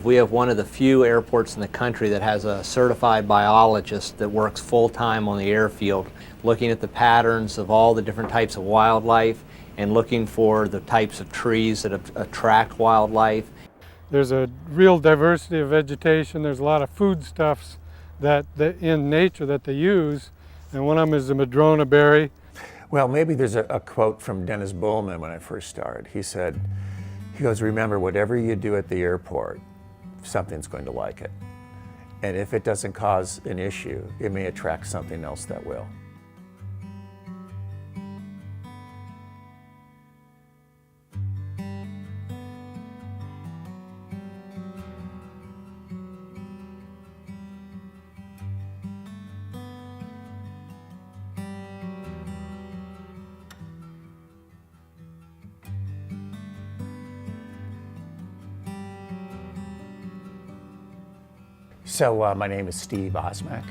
We have one of the few airports in the country that has a certified biologist that works full-time on the airfield, looking at the patterns of all the different types of wildlife and looking for the types of trees that attract wildlife. There's a real diversity of vegetation. There's a lot of foodstuffs that in nature that they use, and one of them is the madrona berry. Well, maybe there's a quote from Dennis Bullman when I first started. He goes, remember, whatever you do at the airport, something's going to like it. And if it doesn't cause an issue, it may attract something else that will. So my name is Steve Osmak.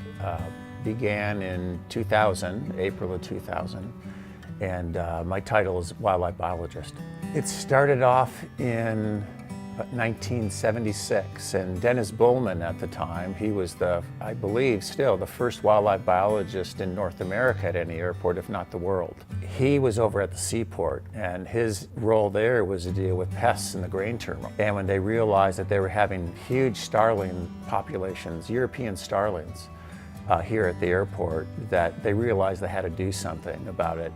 Began in 2000, April of 2000, and my title is Wildlife Biologist. It started off in 1976, and Dennis Bullman at the time, he was I believe still, the first wildlife biologist in North America at any airport, if not the world. He was over at the seaport, and his role there was to deal with pests in the grain terminal. And when they realized that they were having huge starling populations, European starlings, here at the airport, that they realized they had to do something about it.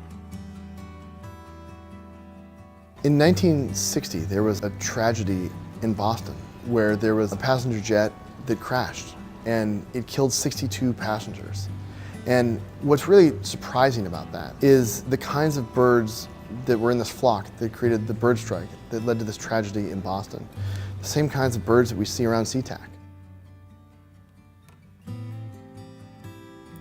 In 1960, there was a tragedy in Boston where there was a passenger jet that crashed and it killed 62 passengers. And what's really surprising about that is the kinds of birds that were in this flock that created the bird strike that led to this tragedy in Boston. The same kinds of birds that we see around Sea-Tac.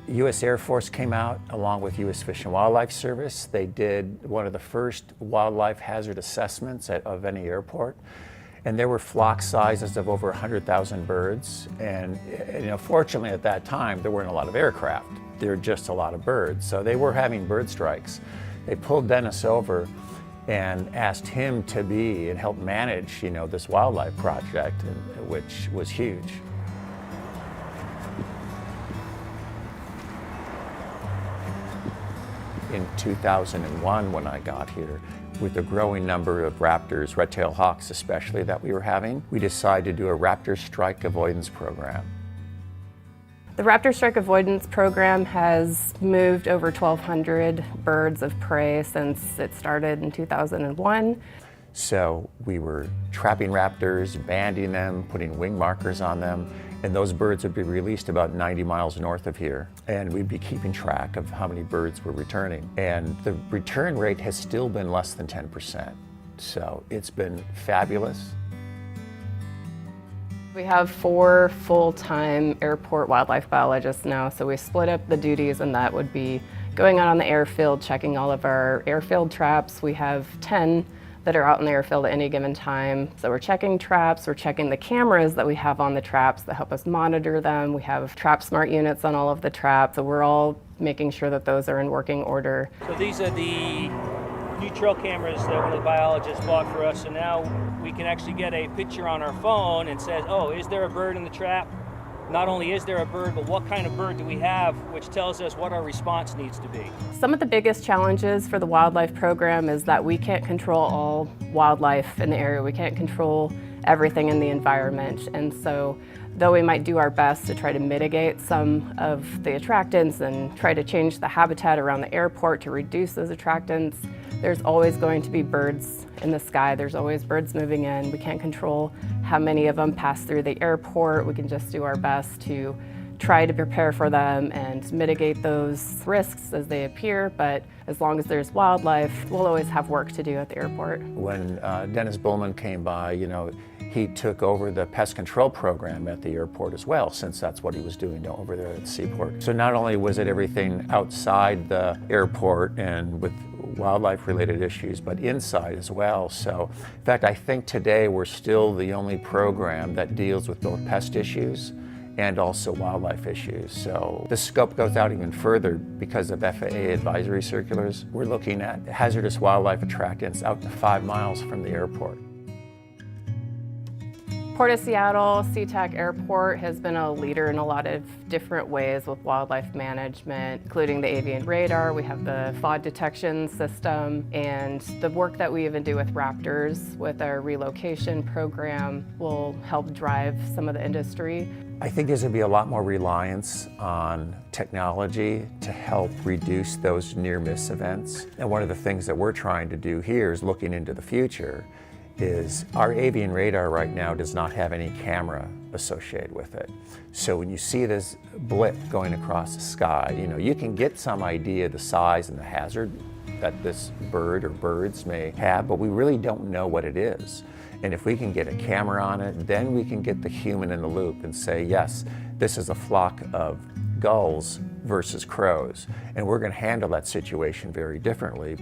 U.S. Air Force came out along with U.S. Fish and Wildlife Service. They did one of the first wildlife hazard assessments of any airport. And there were flock sizes of over 100,000 birds. And fortunately at that time, there weren't a lot of aircraft. There were just a lot of birds. So they were having bird strikes. They pulled Dennis over and asked him to be and help manage, this wildlife project, which was huge. In 2001, when I got here, with the growing number of raptors, red-tailed hawks especially, that we were having, we decided to do a raptor strike avoidance program. The raptor strike avoidance program has moved over 1,200 birds of prey since it started in 2001. So we were trapping raptors, banding them, putting wing markers on them, and those birds would be released about 90 miles north of here, and we'd be keeping track of how many birds were returning. And the return rate has still been less than 10%, so it's been fabulous. We have 4 full-time airport wildlife biologists now, so we split up the duties, and that would be going out on the airfield, checking all of our airfield traps. We have 10 that are out in the airfield at any given time. So we're checking traps, we're checking the cameras that we have on the traps that help us monitor them. We have trap smart units on all of the traps, so we're all making sure that those are in working order. So these are the new trail cameras that one of the biologists bought for us, so now we can actually get a picture on our phone and says, oh, is there a bird in the trap? Not only is there a bird, but what kind of bird do we have, which tells us what our response needs to be. Some of the biggest challenges for the wildlife program is that we can't control all wildlife in the area. We can't control everything in the environment. And so, though we might do our best to try to mitigate some of the attractants and try to change the habitat around the airport to reduce those attractants, there's always going to be birds in the sky. There's always birds moving in. We can't control how many of them pass through the airport. We can just do our best to try to prepare for them and mitigate those risks as they appear, but as long as there's wildlife, we'll always have work to do at the airport. When Dennis Bullman came by, he took over the pest control program at the airport as well, since that's what he was doing over there at the seaport. So not only was it everything outside the airport and with wildlife-related issues, but inside as well. So, in fact, I think today we're still the only program that deals with both pest issues and also wildlife issues. So the scope goes out even further because of FAA advisory circulars. We're looking at hazardous wildlife attractants out to 5 miles from the airport. Port of Seattle, Sea-Tac Airport has been a leader in a lot of different ways with wildlife management, including the avian radar. We have the FOD detection system, and the work that we even do with raptors with our relocation program will help drive some of the industry. I think there's going to be a lot more reliance on technology to help reduce those near-miss events. And one of the things that we're trying to do here is looking into the future is our avian radar right now does not have any camera associated with it. So when you see this blip going across the sky, you can get some idea of the size and the hazard that this bird or birds may have, but we really don't know what it is. And if we can get a camera on it, then we can get the human in the loop and say, yes, this is a flock of gulls versus crows, and we're going to handle that situation very differently.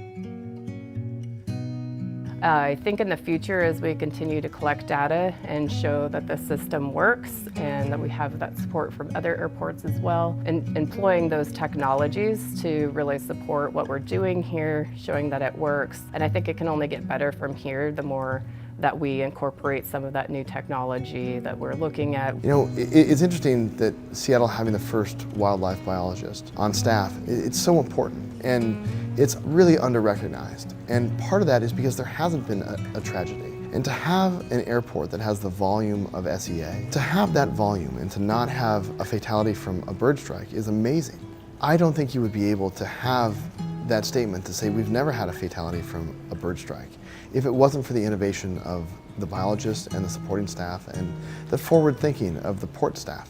I think in the future, as we continue to collect data and show that the system works and that we have that support from other airports as well, and employing those technologies to really support what we're doing here, showing that it works. And I think it can only get better from here the more that we incorporate some of that new technology that we're looking at. It's interesting that Seattle having the first wildlife biologist on staff, it's so important, and it's really under-recognized. And part of that is because there hasn't been a tragedy. And to have an airport that has the volume of SEA, to have that volume and to not have a fatality from a bird strike is amazing. I don't think you would be able to have that statement to say we've never had a fatality from a bird strike if it wasn't for the innovation of the biologists and the supporting staff and the forward thinking of the port staff.